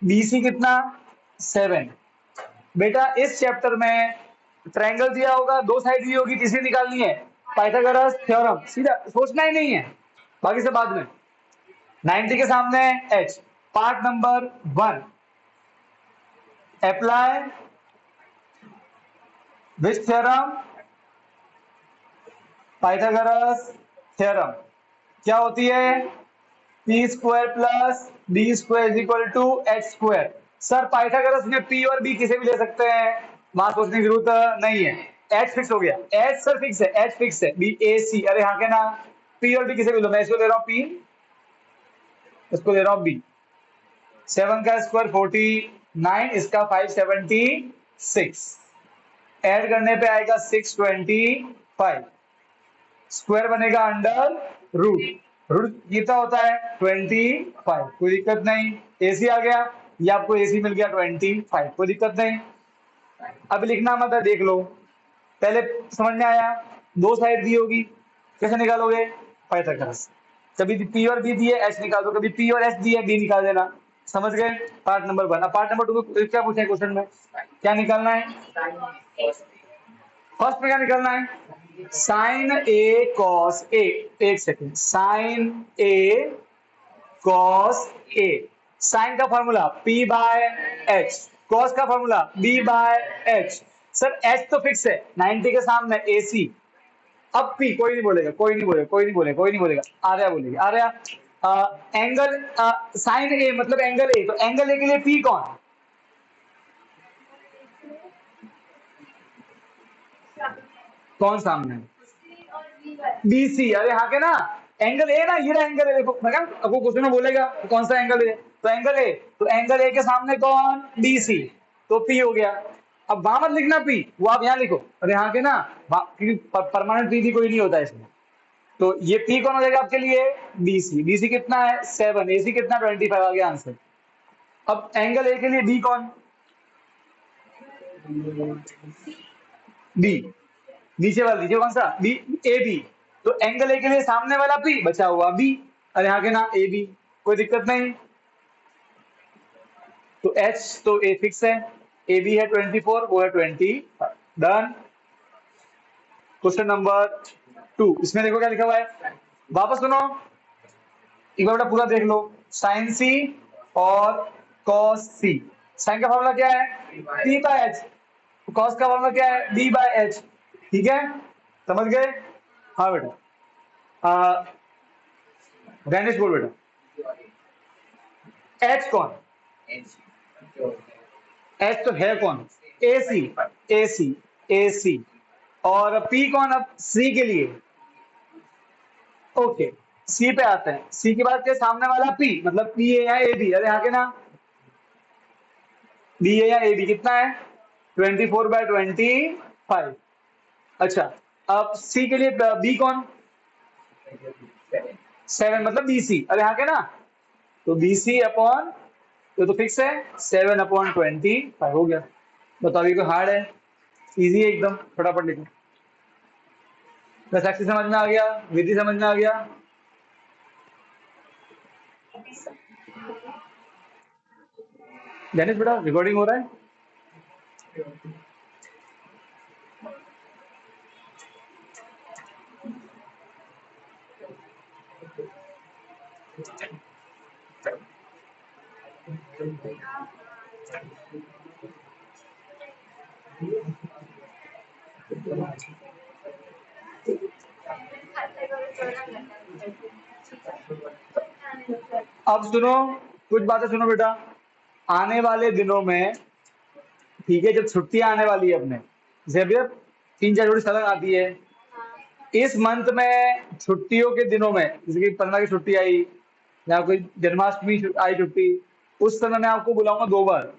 बी सी कितना 7। बेटा इस चैप्टर में ट्रायंगल दिया होगा, दो साइड दी होगी, तीसरी निकालनी है, पाइथागोरस थ्योरम, सीधा सोचना ही नहीं है, बाकी से बाद में। 90 के सामने h, part number 1 apply which theorem? Pythagoras theorem. क्या होती है? P square plus B square is equal to H square. Sir Pythagoras में पी और बी किसे भी ले सकते हैं, वहां सोचने की जरूरत नहीं है। एच फिक्स हो गया, एच सर फिक्स है, एच फिक्स है, बी ए सी, अरे हाँ के ना, पी और बी किसे भी लो, मैं इसको ले रहा हूँ पी, इसको ले रहा हूँ बी। 7 का स्क्वायर 49, इसका 576, ऐड करने पे आएगा 625, स्क्वायर बनेगा अंडर रूट, रूट कितना होता है 25, कोई दिक्कत नहीं। एसी आ गया, ये आपको एसी मिल गया 25, कोई दिक्कत नहीं। अब लिखना मत है, देख लो, पहले समझ में आया, दो साइड दी होगी, कैसे निकालोगे? पाइथागोरस। कभी पी और बी दिए एच निकाल दो, कभी पी और एच दिए बी निकाल देना। समझ गए? Part number 1। अब पार्ट नंबर 2 में क्या पूछा है क्वेश्चन में, क्या निकालना है? फर्स्ट में क्या निकालना है? Sine A cos A. एक second, sine A cos A. Sine का formula P by H, cos का formula B by H. Sir H तो फिक्स है 90 के सामने ए सी। अब पी कोई नहीं बोलेगा, कोई नहीं बोलेगा, कोई नहीं बोलेगा, कोई नहीं बोलेगा, आर्या बोलेगी, आर्या एंगल साइन ए मतलब एंगल ए, तो एंगल ए के लिए पी कौन? कौन सामने? बीसी, अरे हाँ के ना, एंगल ए ना, ये रहा एंगल ए, देखो मैं आपको क्वेश्चन में बोलेगा तो कौन सा एंगल है, तो एंगल ए, तो एंगल ए के सामने कौन? बीसी, तो पी हो गया। अब वहां मत लिखना पी, वो आप यहाँ लिखो, अरे हाँ के ना, क्योंकि परमानेंट पी भी कोई नहीं होता इसमें। तो ये पी कौन हो जाएगा आपके लिए? बीसी। बीसी कितना है? 7, एसी कितना? 25 आ गया आंसर। अब एंगल ए के लिए बी कौन? बी, नीचे वाला नीचे कौन सा? B, A B. तो एंगल ए के लिए सामने वाला पी, बचा हुआ बी, अरे यहाँ के ना ए बी, कोई दिक्कत नहीं। तो एच तो ए फिक्स है, ए बी है 24, वो है 20। डन। क्वेश्चन नंबर 2, इसमें देखो क्या लिखा हुआ है, वापस सुनो, एक बार बेटा पूरा देख लो। साइन सी और कॉस सी। साइन का फॉर्मूला क्या है? P by H. कॉस का फॉर्मूला क्या है? B by H. ठीक है, समझ गए? हाँ बेटा, रैनिश बोल बेटा, एच कौन? एच तो है कौन? ए सी, ए सी, ए सी। और पी कौन? अब सी के लिए, ओके, सी पे आते हैं। सी के बाद के सामने वाला पी, मतलब पी ए या ए बी, अरे यहाँ के ना, बी ए या ए बी कितना है? 24/25। अच्छा, अब सी के लिए बी कौन? 7 मतलब बी सी, अरे यहाँ के ना, तो बी सी अपॉन, ये तो फिक्स है, 7/25 हो गया। बताओ ये कोई हार्ड है? इजी है एकदम, फटाफट लिखो। बस एक्सी समझ में आ गया, विधि समझ में आ गया। डेनिस बेटा रिकॉर्डिंग हो रहा है? अब सुनो, कुछ बातें सुनो बेटा, आने वाले दिनों में, ठीक है, जब छुट्टियां आने वाली है अपने, जैसे अभी 3-4 जोड़ी सलग आती है, इस मंथ में छुट्टियों के दिनों में, जैसे कि 15 की छुट्टी आई या कोई जन्माष्टमी आई छुट्टी, उस समय मैं आपको बुलाऊंगा 2 बार।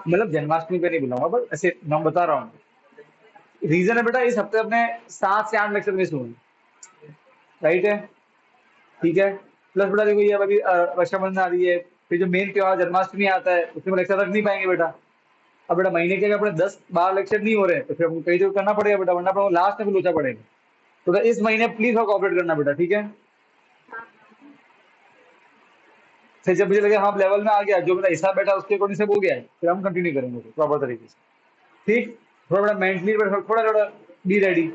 मतलब जन्माष्टमी पे नहीं बुलाऊंगा, बस ऐसे मैं बता रहा हूँ। रीजन है बेटा, इस हफ्ते अपने 7 से 8 लेक्चर मिस हुए, राइट है? ठीक है, प्लस बेटा देखो ये अभी रक्षाबंधन आ रही है, फिर जो मेन त्योहार जन्माष्टमी आता है उसमें लेक्चर रख नहीं पाएंगे बेटा। अब बेटा महीने के अगर अपने 10-12 लेक्चर नहीं हो रहे तो फिर हमको कहीं तो करना पड़ेगा बेटा, वरना अपना लास्ट में भी लोचा पड़ेगा। तो इस महीने प्लीज कोऑपरेट करना बेटा, ठीक है? फिर जब मुझे लगे हाँ लेवल में आ गया, जो मेरा हिसाब बैठा उसके अकॉर्डिंग से हो गया है, फिर हम कंटिन्यू करेंगे प्रॉपर तरीके से। ठीक, थोड़ा बड़ा मेंटली थोड़ा थोड़ा बी रेडी।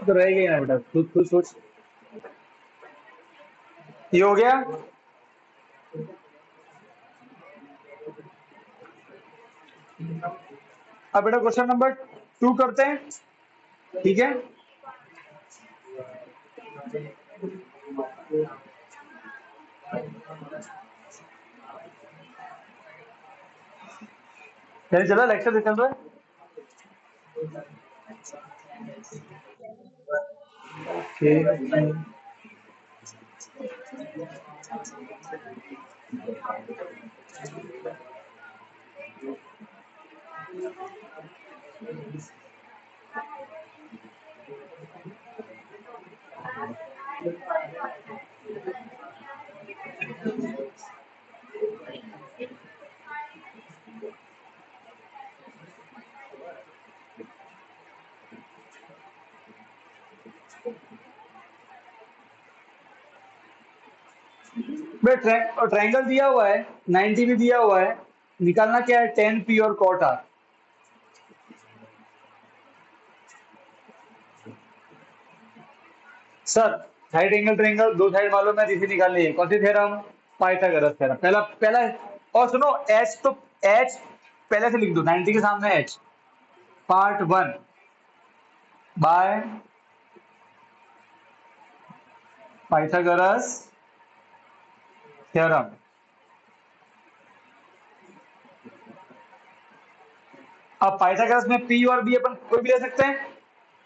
तो रहेगा ही ना बेटा, खुद खुद सोच। ये हो गया। अब बेटा क्वेश्चन नंबर 2 करते हैं, ठीक है। चल चला लेक्चर चल रहा है। Okay. ट्रायंगल दिया हुआ है, 90 भी दिया हुआ है, निकालना क्या है, टेन पी और cot R. Sir side angle triangle दो साइड मालूम है, इसी निकालनी है। कौन सी थ्योरम? Pythagoras theorem. पहला पहला और सुनो, एच तो एच पहले से लिख दो, 90 के सामने H. Part 1 by Pythagoras theorem. अब पाइथागोरस में पी और बी अपन कोई भी ले सकते हैं।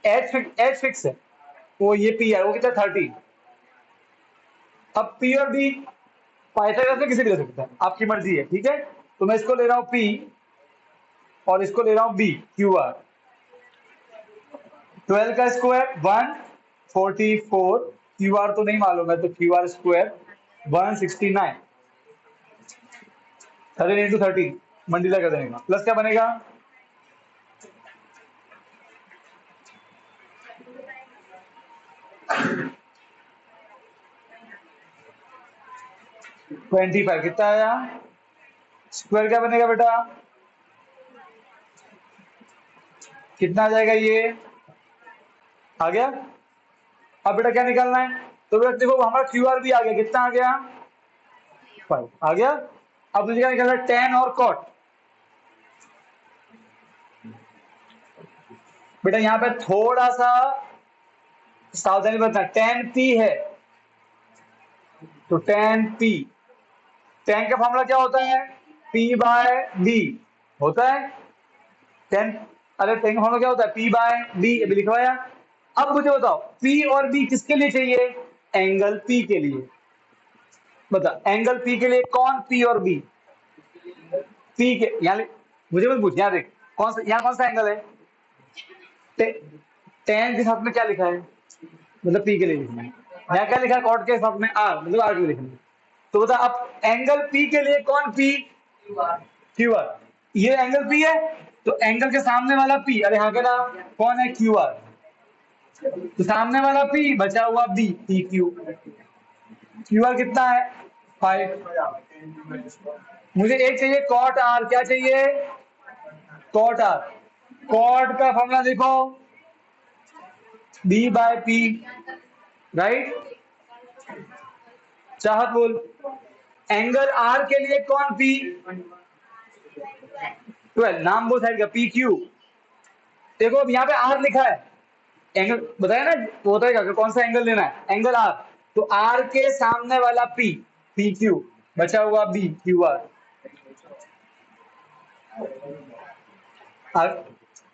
एच फिक्स है, वो ये पी है, वो कितना 30। अब पी और बी पाइथागोरस में किसी भी ले सकते हैं, आपकी मर्जी है, ठीक है। तो मैं इसको ले रहा हूं पी और इसको ले रहा हूं बी, क्यू आर। 12 का स्क्वायर 144, क्यू आर तो नहीं मालूम है, तो क्यू आर स्क्वायर 169, 13 इंटू 13 मंडीला कर देने का, प्लस क्या बनेगा, 25। कितना आया? स्क्वायर क्या बनेगा बेटा, कितना आ जाएगा ये, आ गया। अब बेटा क्या निकालना है, तो बेटा देखो हमारा क्यू आर भी आ गया, कितना आ गया, 5 आ गया। अब मुझे क्या निकालना है, टेन और कॉट। बेटा यहाँ पे थोड़ा सा सावधानी बरतना, टेन पी है तो टेन पी, टेन का फॉर्मूला क्या होता है, पी बाय बी होता है। टेन, अरे टेन का फॉर्मूला क्या होता है, पी बाय बी, अभी लिखवाया। अब मुझे बताओ पी और बी किसके लिए चाहिए, एंगल पी के लिए। बता एंगल पी के लिए कौन पी और बी, पी के यहाँ मुझे मत पूछ, यहाँ देख कौन सा, यहाँ कौन सा एंगल है, टेन के साथ में क्या लिखा है, मतलब पी के लिए लिखना है। यहाँ क्या लिखा है, कॉट के साथ में आर, मतलब आर के लिए लिखना है। तो बता अब एंगल पी के लिए कौन पी, क्यू आर। ये एंगल पी है तो एंगल के सामने वाला पी, अरे हाँ के ना, कौन है, क्यू आर। तो सामने वाला पी बचा हुआ B, P Q. Q R कितना है, 5। मुझे एक चाहिए कॉट आर, क्या चाहिए, कॉट आर। कॉट का फॉर्मूला देखो, बी बाय पी, राइट। चाहत बोल, एंगल आर के लिए कौन पी, 12, नाम बोल साइड का, पी क्यू। देखो अब यहाँ पे आर लिखा है, एंगल बताया ना, वो बताएगा कि कौन सा एंगल लेना है, एंगल आर। तो आर के सामने वाला पी, पी क्यू, बचा हुआ बी, क्यू आर।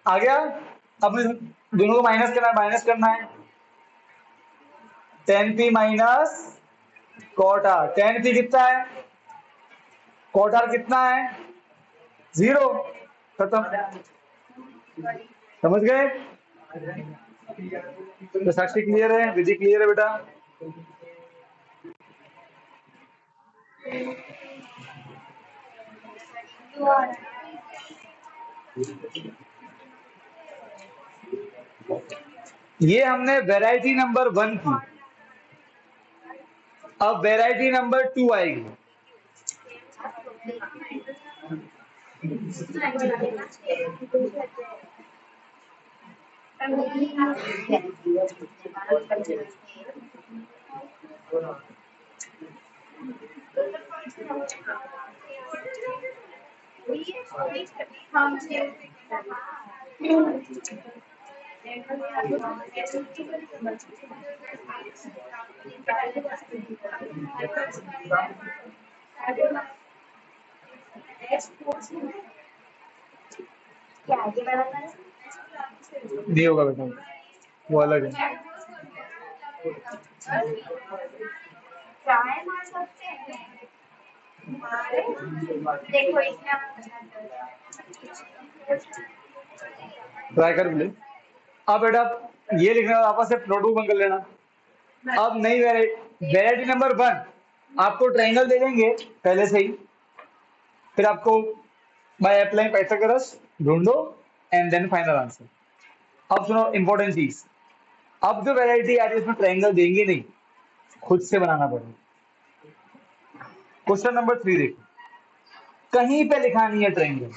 आ गया। अब दोनों को माइनस करना है, माइनस करना है, tan P minus cot R. Tan P कितना है, कॉट आर कितना है, 0। खत्म, समझ गए। तो साक्षी क्लियर है, विधि क्लियर है बेटा। ये हमने वैरायटी नंबर 1 की, अब वैरायटी नंबर 2 आएगी। नहीं होगा बेटा, वो अलग है। ट्राई कर ले। अब बेटा ये लिखना वापस से नोटबुक बंद कर लेना। अब नई वेराइटी नंबर 1, आपको ट्रायंगल दे देंगे पहले से ही, फिर आपको बाय अप्लाइंग पाइथागोरस ढूंढो एंड देन फाइनल आंसर। अब सुनो इंपॉर्टेंट चीज, अब जो वेराइटी आ रही है उसमें ट्रायंगल देंगे नहीं, खुद से बनाना पड़ेगा। क्वेश्चन नंबर 3 देखो, कहीं पे लिखा नहीं है ट्रायंगल,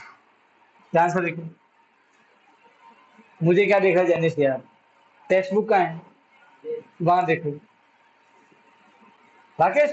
ध्यान से देखो। मुझे क्या देखा जैनिस यार, टेक्स्ट बुक का है, वहां देखो राकेश।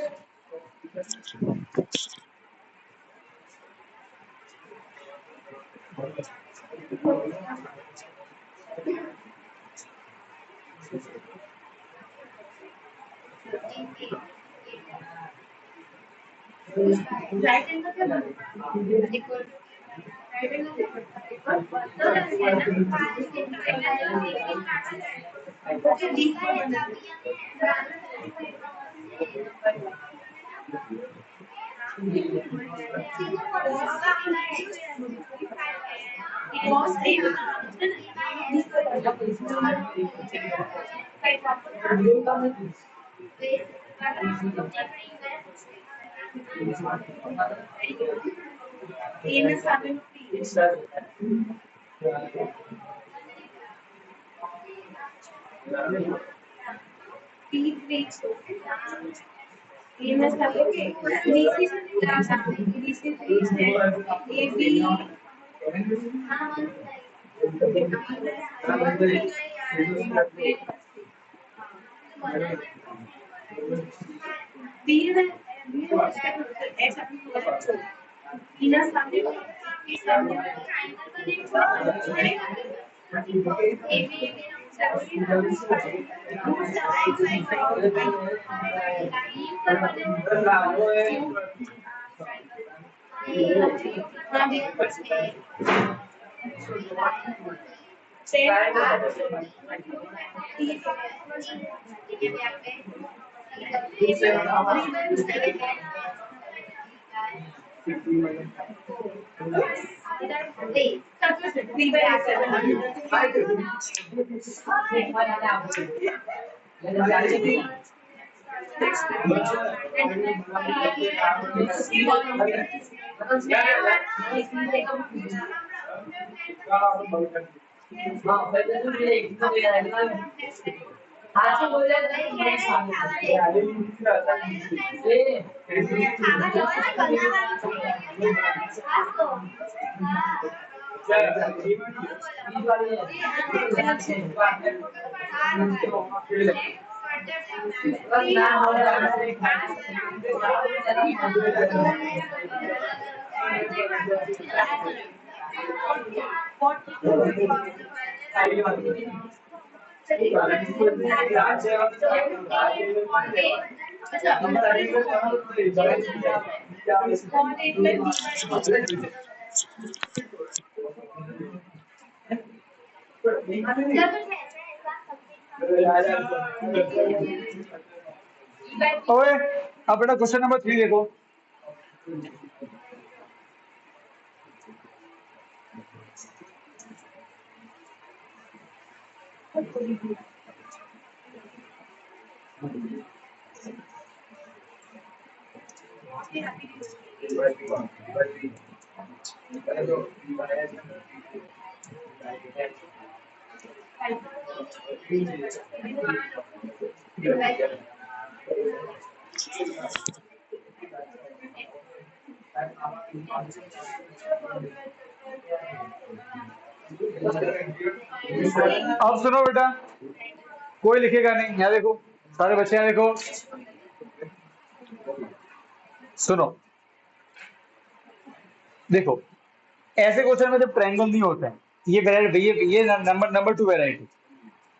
ओए अब बेटा क्वेश्चन नंबर 3 देखो, अब सुनो बेटा, कोई लिखेगा नहीं, यहाँ देखो सारे बच्चे, यहाँ देखो सुनो, देखो ऐसे क्वेश्चन में जब ट्रायंगल नहीं होता है, ये वेराइटी, ये नंबर 2 वेराइटी,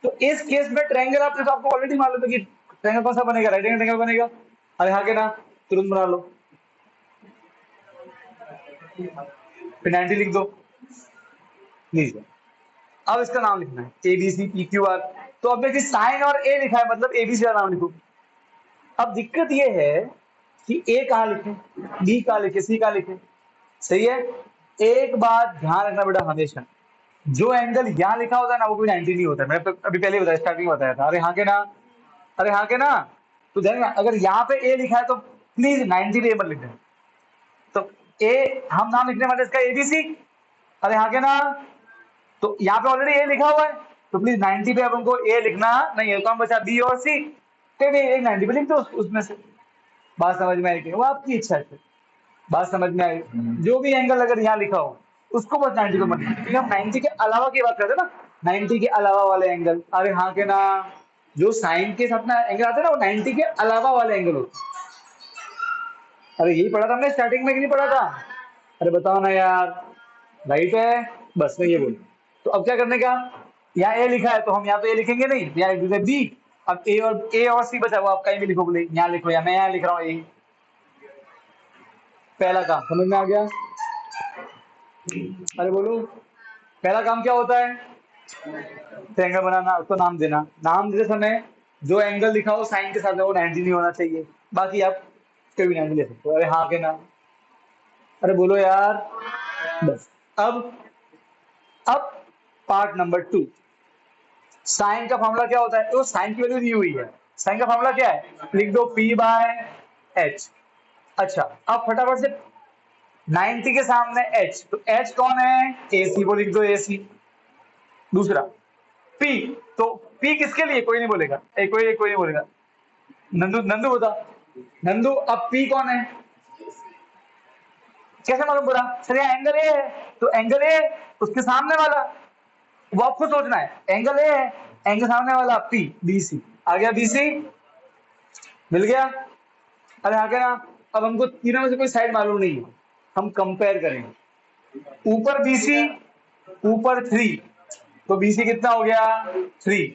तो इस केस में ट्रायंगल आपने, तो आपको ऑलरेडी मालूम है कि ट्रायंगल कौन सा बनेगा, राइट एंगल ट्रायंगल बनेगा। अरे हाँ के ना, तुरंत बना लो, फिर 90 लिख दो, लीजिए। अब इसका नाम लिखना है एबीसी पी क्यू आर, तो अब देखिए साइन और ए लिखा है, मतलब एबीसी का नाम लिखो। अब दिक्कत ये है कि ए कहाँ लिखे, बी कहाँ लिखे, सी कहाँ लिखे, सही है। एक बात ध्यान रखना बेटा, हमेशा जो एंगल यहाँ लिखा होता है ना, वो कोई 90 नहीं होता है। मैंने अभी पहले बताया, स्टार्टिंग में बताया था। अरे हाँ के ना, अरे हाँ के ना, तो ध्यान, अगर यहाँ पे ए लिखा है तो प्लीज 90 पे मत लिख देना। तो ए हम नाम लिखने वाले इसका एबीसी, अरे हाँ के ना, तो यहाँ पे ऑलरेडी ए लिखा हुआ है, तो प्लीज 90 पे अब हमको ए लिखना नहीं है, तो हम बचा बी और सी, तो एक 90 पे लिख दो उसमें से। बात समझ में आएगी, वो आपकी इच्छा है, बात समझ में आई। जो भी एंगल अगर यहाँ लिखा हो उसको बस 90 पे मत लिखो, क्योंकि हम 90 के अलावा की बात करते हैं ना, 90 के अलावा वाले एंगल। अरे हाँ के ना, जो साइन के साथ ना एंगल आते हैं ना, वो 90 के अलावा वाले एंगल होते हैं। अरे यही पढ़ा था हमने स्टार्टिंग में कि नहीं पढ़ा था? अरे बताओ ना यार, राइट है, बस मैं ये बोलूं। तो अब क्या करने का, यहाँ ए लिखा है तो हम यहाँ पे ए लिखेंगे नहीं, यहाँ लिख देते बी। अब ए और सी बचा, वो आप कहीं भी लिखो, बोले यहाँ लिखो, या मैं यहाँ लिख रहा हूँ ए। पहला काम समझ में आ गया? अरे बोलो, पहला काम क्या होता है? ट्रायंगल बनाना, उसको नाम देना। नाम देते समय जो एंगल लिखा हो साइन के साथ में, वो 90 नहीं होना चाहिए, बाकी आप कोई भी 90 ले सकते हो। अरे हाँ के ना, अरे बोलो यार, बस। अब पार्ट नंबर 2, साइन का फॉर्मूला क्या होता है? तो साइन की वैल्यू दी हुई है, साइन का फॉर्मूला क्या है, लिख दो P बाय H। अच्छा, अब फटाफट से 90 के सामने H, तो H कौन है? AC, को लिख दो AC। दूसरा P, तो P किसके लिए? कोई नहीं बोलेगा, कोई नहीं बोलेगा। नंदू, नंदू बता, नंदू अब P कौन है? कैसे मालूम पड़ा? सर यहाँ एंगल ए है, तो एंगल ए उसके सामने वाला, वो आपको सोचना है, एंगल ए है, एंगल सामने वाला P, BC। आ गया BC, मिल गया। अरे आ गया ना। अब हमको तीनों में से कोई साइड मालूम नहीं है, हम कंपेयर करेंगे। ऊपर BC, ऊपर 3, तो BC कितना हो गया? 3।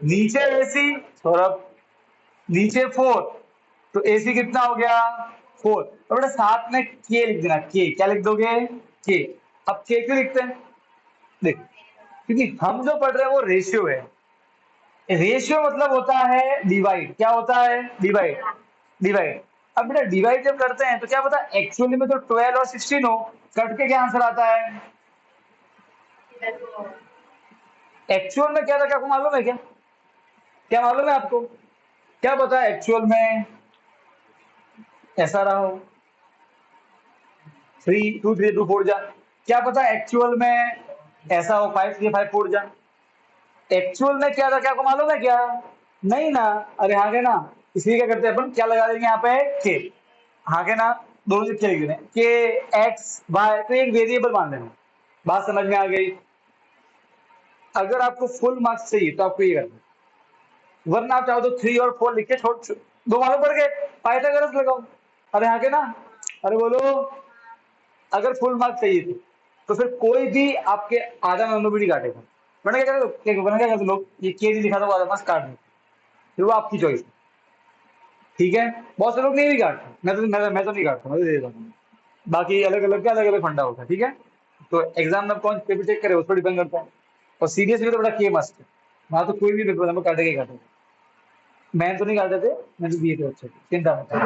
नीचे AC, सौरभ, नीचे 4, तो AC कितना हो गया? 4। और बेटा साथ में K लिख देना, K। क्या लिख दोगे? K। अब K क्यों लिखते हैं? देख, क्योंकि हम जो पढ़ रहे हैं वो रेशियो है। रेशियो मतलब होता है डिवाइड। क्या होता है? Divide, divide. अब बेटा डिवाइड जब करते हैं तो क्या पता एक्चुअली में तो 12 और 16 हो, कट के क्या आंसर आता है? एक्चुअल में क्या था, क्या आपको मालूम है? क्या क्या मालूम है आपको? क्या पता एक्चुअल में ऐसा रहा हो, 3 2 3 2 4 जा। क्या पता एक्चुअल में ऐसा हो, 5 3 5 4 जा। एक्चुअल में क्या था, क्या आपको मालूम है? क्या नहीं ना। अरे हाँ के ना, इसलिए क्या करते हैं अपन, क्या लगा देंगे यहाँ पे? के। हाँ के ना, दोनों से लिख देंगे के एक्स वाई, तो एक वेरिएबल मान लेना। बात समझ में आ गई? अगर आपको फुल मार्क्स चाहिए तो आपको ये करना, वरना आप चाहो तो 3 और 4 लिख के छोड़, दो मालूम पड़ गए, पाइथागोरस लगाओ। अरे हाँ के ना, अरे बोलो, अगर फुल मार्क्स चाहिए तो फिर कोई भी आपके आधा नंबर भी नहीं काटेगा। वरना क्या करते लोग, ये के नहीं लिखा था, वो आधा मार्क्स काट देते, फिर वो आपकी चॉइस है, ठीक है। बहुत से लोग नहीं भी काटते, मैं तो नहीं काटता, मैं तो दे देता हूँ। बाकी अलग अलग का अलग अलग फंडा होता है, ठीक है। तो एग्जाम में कौन पेपर चेक करे उस पर डिपेंड करता है। और सीरियस भी तो बड़ा के मस्त है, वहां तो कोई भी पेपर नंबर काटे के काटे। मैं तो नहीं काटे थे, मैं तो दिए थे अच्छे, चिंता मत करो।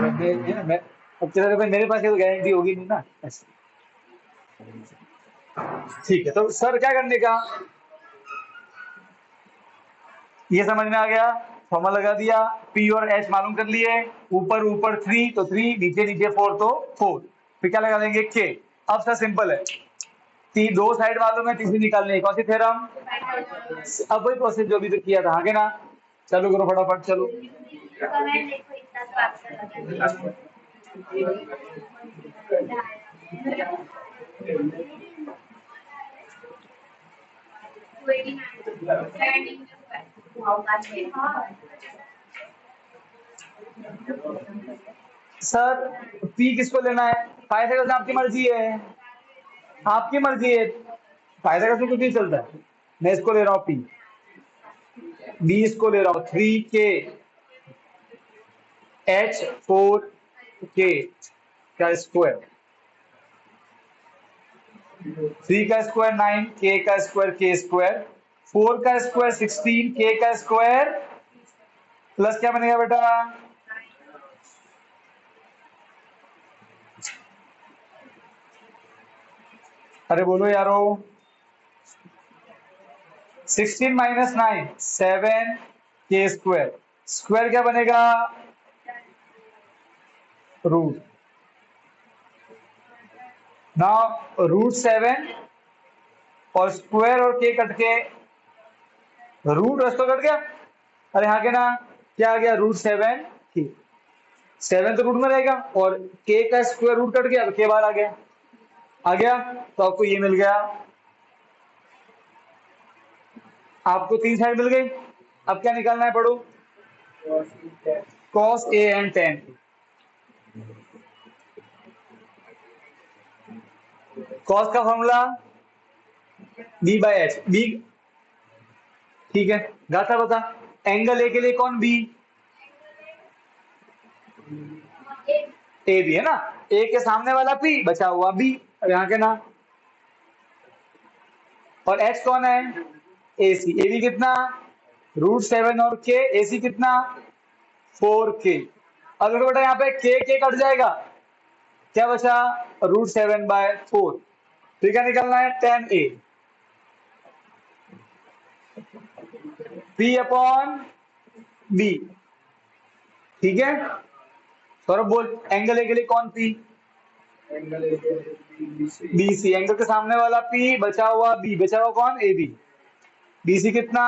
मैं अब तेरा भाई, मेरे पास ये तो गारंटी होगी नहीं ना, ऐसे। ठीक है, तो सर क्या करने का, ये समझ में आ गया, फॉर्मूला लगा दिया, P और H मालूम कर लिए, ऊपर ऊपर 3 तो 3, नीचे नीचे 4 तो 4, फिर क्या लगा देंगे? K। अब सर सिंपल है, दो साइड मालूम है, तीसरी निकालनी है, कौन सी थ्योरम? अब वही प्रोसेस जो भी तो किया था, आगे ना। चलो करो फटाफट, चलो। सर पी किसको लेना है? फाइव सेकंड आपकी मर्जी है, आपकी मर्जी है। फाइव सेकंड में कुछ नहीं चलता है। मैं इसको ले रहा हूँ पी, बी इसको ले रहा हूँ 3k h4k का स्क्वायर, 3 का स्क्वायर 9, k का स्क्वायर k स्क्वायर, 4 का स्क्वायर 16, k का स्क्वायर प्लस क्या बनेगा बेटा? अरे बोलो यारो। 16 माइनस 9 7 k स्क्वायर, स्क्वायर क्या बनेगा? रूट। नाउ रूट 7 और स्क्वायर और के कट के रूट रस्तो कट गया। अरे हाँ के ना, क्या आ गया? रूट 7 की 7 तो रूट में रहेगा और के का स्क्वायर रूट कट गया तो के बाहर आ गया तो आपको ये मिल गया, आपको 3 साइड मिल गई। अब क्या निकालना है? पढ़ो। cos a and tan। cos का formula b by H, B ठीक है। गाथा बता, एंगल ए के लिए कौन बी? ए बी है ना, ए के सामने वाला पी बचा हुआ बी, यहाँ के ना। और एच कौन है? ए सी। ए बी कितना? रूट 7 और के, ए सी कितना? 4k। अब देखो बेटा यहाँ पे के कट जाएगा, क्या बचा? रूट 7/4। तो क्या निकलना है? tan a p upon B, ठीक है। सौरभ बोल, एंगल ए के लिए कौन पी? B C. एंगल के सामने वाला पी बचा हुआ बी, बचा हुआ कौन? A B. बी सी कितना?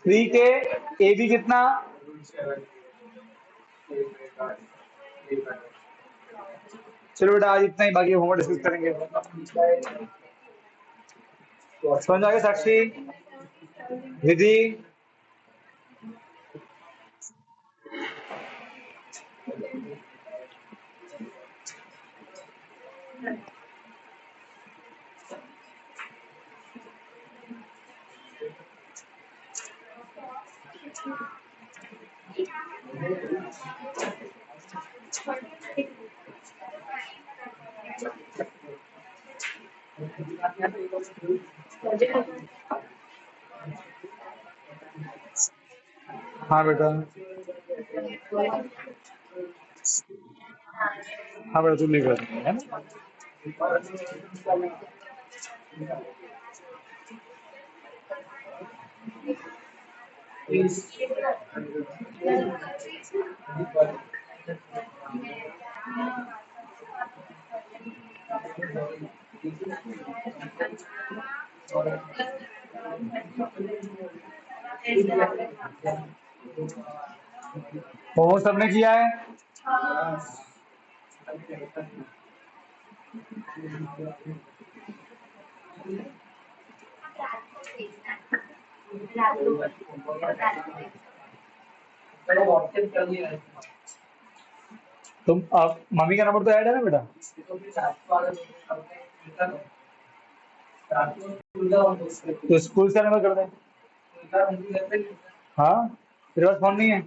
3k, ए बी कितना? चलो बेटा आज इतना ही, बाकी होमवर्क डिस्कस करेंगे। समझ आ गया साक्षी, विधि? हाँ बेटा, हाँ बेटा, तुम नहीं कर है ना। होमवर्क सबने किया है? तुम मम्मी का नंबर तो ऐड है ना बेटा? तो स्कूल से नंबर कर दे। हाँ तेरे पास फोन नहीं है?